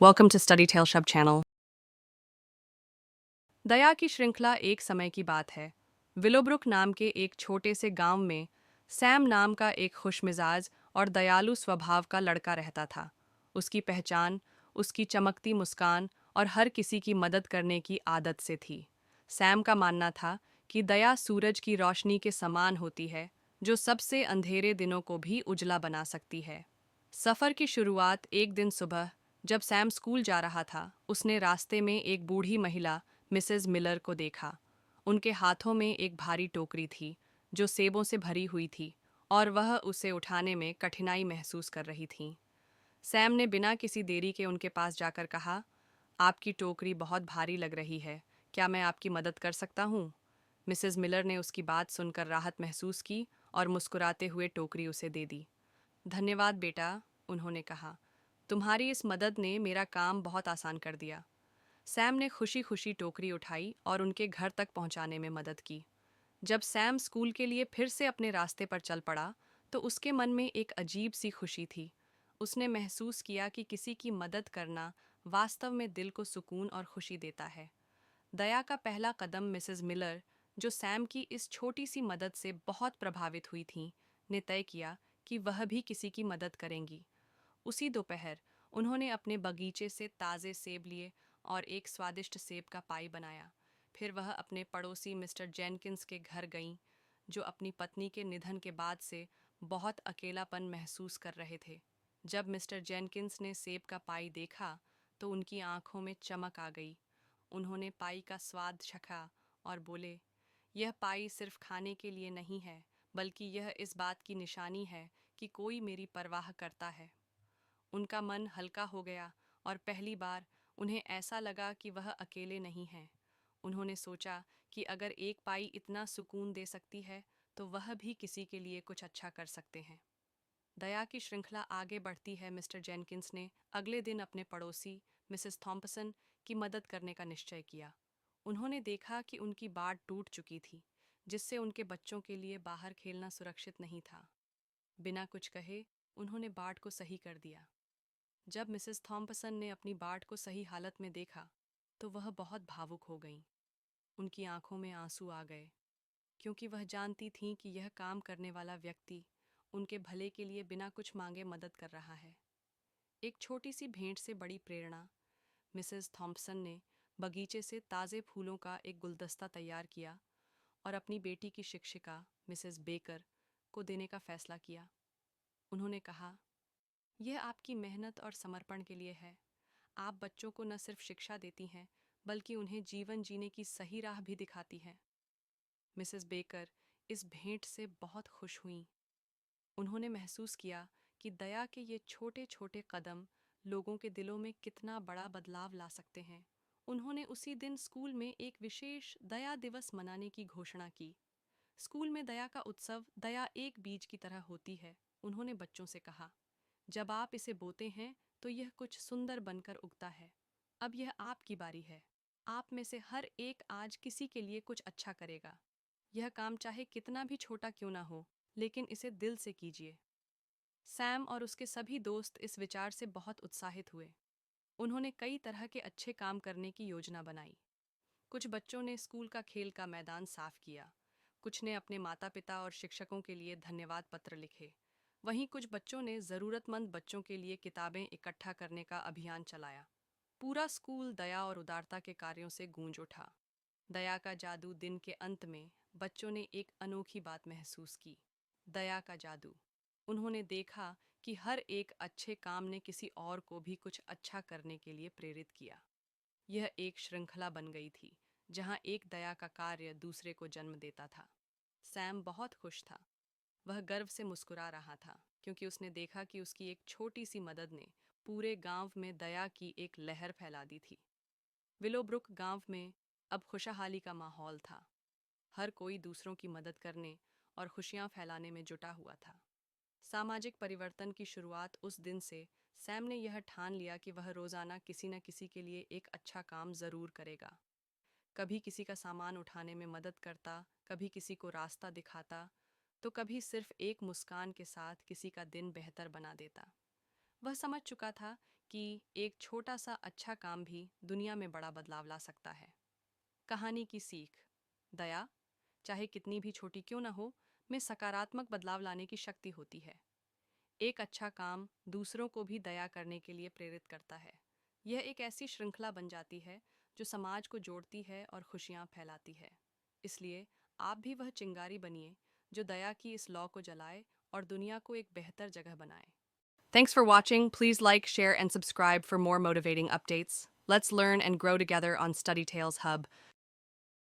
Welcome to Study Tale Shub channel. दया की श्रृंखला एक समय की बात है। विलोब्रुक नाम के एक छोटे से गांव में सैम नाम का एक खुशमिजाज और दयालु स्वभाव का लड़का रहता था। उसकी पहचान उसकी चमकती मुस्कान और हर किसी की मदद करने की आदत से थी। सैम का मानना था कि दया सूरज की रोशनी के समान होती है, जो सबसे अंधेरे दिनों को भी उजला बना सकती है। सफ़र की शुरुआत एक दिन सुबह जब सैम स्कूल जा रहा था, उसने रास्ते में एक बूढ़ी महिला मिसेस मिलर को देखा। उनके हाथों में एक भारी टोकरी थी जो सेबों से भरी हुई थी और वह उसे उठाने में कठिनाई महसूस कर रही थीं। सैम ने बिना किसी देरी के उनके पास जाकर कहा, आपकी टोकरी बहुत भारी लग रही है, क्या मैं आपकी मदद कर सकता हूँ? मिसेस मिलर ने उसकी बात सुनकर राहत महसूस की और मुस्कुराते हुए टोकरी उसे दे दी। धन्यवाद बेटा, उन्होंने कहा, तुम्हारी इस मदद ने मेरा काम बहुत आसान कर दिया। सैम ने खुशी खुशी टोकरी उठाई और उनके घर तक पहुंचाने में मदद की। जब सैम स्कूल के लिए फिर से अपने रास्ते पर चल पड़ा, तो उसके मन में एक अजीब सी खुशी थी। उसने महसूस किया कि किसी की मदद करना वास्तव में दिल को सुकून और खुशी देता है। दया का पहला कदम मिसेस मिलर, जो सैम की इस छोटी सी मदद से बहुत प्रभावित हुई थीं, ने तय किया कि वह भी किसी की मदद करेंगी। उसी दोपहर उन्होंने अपने बगीचे से ताज़े सेब लिए और एक स्वादिष्ट सेब का पाई बनाया। फिर वह अपने पड़ोसी मिस्टर जेनकिंस के घर गईं, जो अपनी पत्नी के निधन के बाद से बहुत अकेलापन महसूस कर रहे थे। जब मिस्टर जेनकिंस ने सेब का पाई देखा, तो उनकी आंखों में चमक आ गई। उन्होंने पाई का स्वाद चखा और बोले, यह पाई सिर्फ खाने के लिए नहीं है, बल्कि यह इस बात की निशानी है कि कोई मेरी परवाह करता है। उनका मन हल्का हो गया और पहली बार उन्हें ऐसा लगा कि वह अकेले नहीं हैं। उन्होंने सोचा कि अगर एक पाई इतना सुकून दे सकती है, तो वह भी किसी के लिए कुछ अच्छा कर सकते हैं। दया की श्रृंखला आगे बढ़ती है। मिस्टर जेनकिंस ने अगले दिन अपने पड़ोसी मिसेस थॉम्पसन की मदद करने का निश्चय किया। उन्होंने देखा कि उनकी बाट टूट चुकी थी, जिससे उनके बच्चों के लिए बाहर खेलना सुरक्षित नहीं था। बिना कुछ कहे उन्होंने बाट को सही कर दिया। जब मिसेस थॉम्पसन ने अपनी बाट को सही हालत में देखा, तो वह बहुत भावुक हो गईं। उनकी आंखों में आंसू आ गए, क्योंकि वह जानती थीं कि यह काम करने वाला व्यक्ति उनके भले के लिए बिना कुछ मांगे मदद कर रहा है। एक छोटी सी भेंट से बड़ी प्रेरणा। मिसेस थॉम्पसन ने बगीचे से ताज़े फूलों का एक गुलदस्ता तैयार किया और अपनी बेटी की शिक्षिका मिसेस बेकर को देने का फैसला किया। उन्होंने कहा, यह आपकी मेहनत और समर्पण के लिए है। आप बच्चों को न सिर्फ शिक्षा देती हैं, बल्कि उन्हें जीवन जीने की सही राह भी दिखाती हैं। मिसेस बेकर इस भेंट से बहुत खुश हुईं। उन्होंने महसूस किया कि दया के ये छोटे छोटे कदम लोगों के दिलों में कितना बड़ा बदलाव ला सकते हैं। उन्होंने उसी दिन स्कूल में एक विशेष दया दिवस मनाने की घोषणा की। स्कूल में दया का उत्सव दया एक बीज की तरह होती है। उन्होंने बच्चों से कहा, जब आप इसे बोते हैं तो यह कुछ सुंदर बनकर उगता है। अब यह आपकी बारी है। आप में से हर एक आज किसी के लिए कुछ अच्छा करेगा। यह काम चाहे कितना भी छोटा क्यों ना हो, लेकिन इसे दिल से कीजिए। सैम और उसके सभी दोस्त इस विचार से बहुत उत्साहित हुए। उन्होंने कई तरह के अच्छे काम करने की योजना बनाई। कुछ बच्चों ने स्कूल का खेल का मैदान साफ किया। कुछ ने अपने माता पिता और शिक्षकों के लिए धन्यवाद पत्र लिखे। वहीं कुछ बच्चों ने ज़रूरतमंद बच्चों के लिए किताबें इकट्ठा करने का अभियान चलाया। पूरा स्कूल दया और उदारता के कार्यों से गूंज उठा। दया का जादू। दिन के अंत में बच्चों ने एक अनोखी बात महसूस की, दया का जादू। उन्होंने देखा कि हर एक अच्छे काम ने किसी और को भी कुछ अच्छा करने के लिए प्रेरित किया। यह एक श्रृंखला बन गई थी, जहां एक दया का कार्य दूसरे को जन्म देता था। सैम बहुत खुश था। वह गर्व से मुस्कुरा रहा था, क्योंकि उसने देखा कि उसकी एक छोटी सी मदद ने पूरे गांव में दया की एक लहर फैला दी थी। विलोब्रुक गांव में अब खुशहाली का माहौल था। हर कोई दूसरों की मदद करने और खुशियां फैलाने में जुटा हुआ था। सामाजिक परिवर्तन की शुरुआत उस दिन से सैम ने यह ठान लिया कि वह रोज़ाना किसी न किसी के लिए एक अच्छा काम ज़रूर करेगा। कभी किसी का सामान उठाने में मदद करता, कभी किसी को रास्ता दिखाता, तो कभी सिर्फ एक मुस्कान के साथ किसी का दिन बेहतर बना देता। वह समझ चुका था कि एक छोटा सा अच्छा काम भी दुनिया में बड़ा बदलाव ला सकता है। कहानी की सीख। दया, चाहे कितनी भी छोटी क्यों न हो, में सकारात्मक बदलाव लाने की शक्ति होती है। एक अच्छा काम दूसरों को भी दया करने के लिए प्रेरित करता है। यह एक ऐसी श्रृंखला बन जाती है जो समाज को जोड़ती है और खुशियां फैलाती है। इसलिए आप भी वह चिंगारी बनिए जो दया की इस लौ को जलाए और दुनिया को एक बेहतर जगह बनाए। Thanks for watching. Please like, share, and subscribe for more motivating updates. Let's learn and grow together on Study Tales Hub.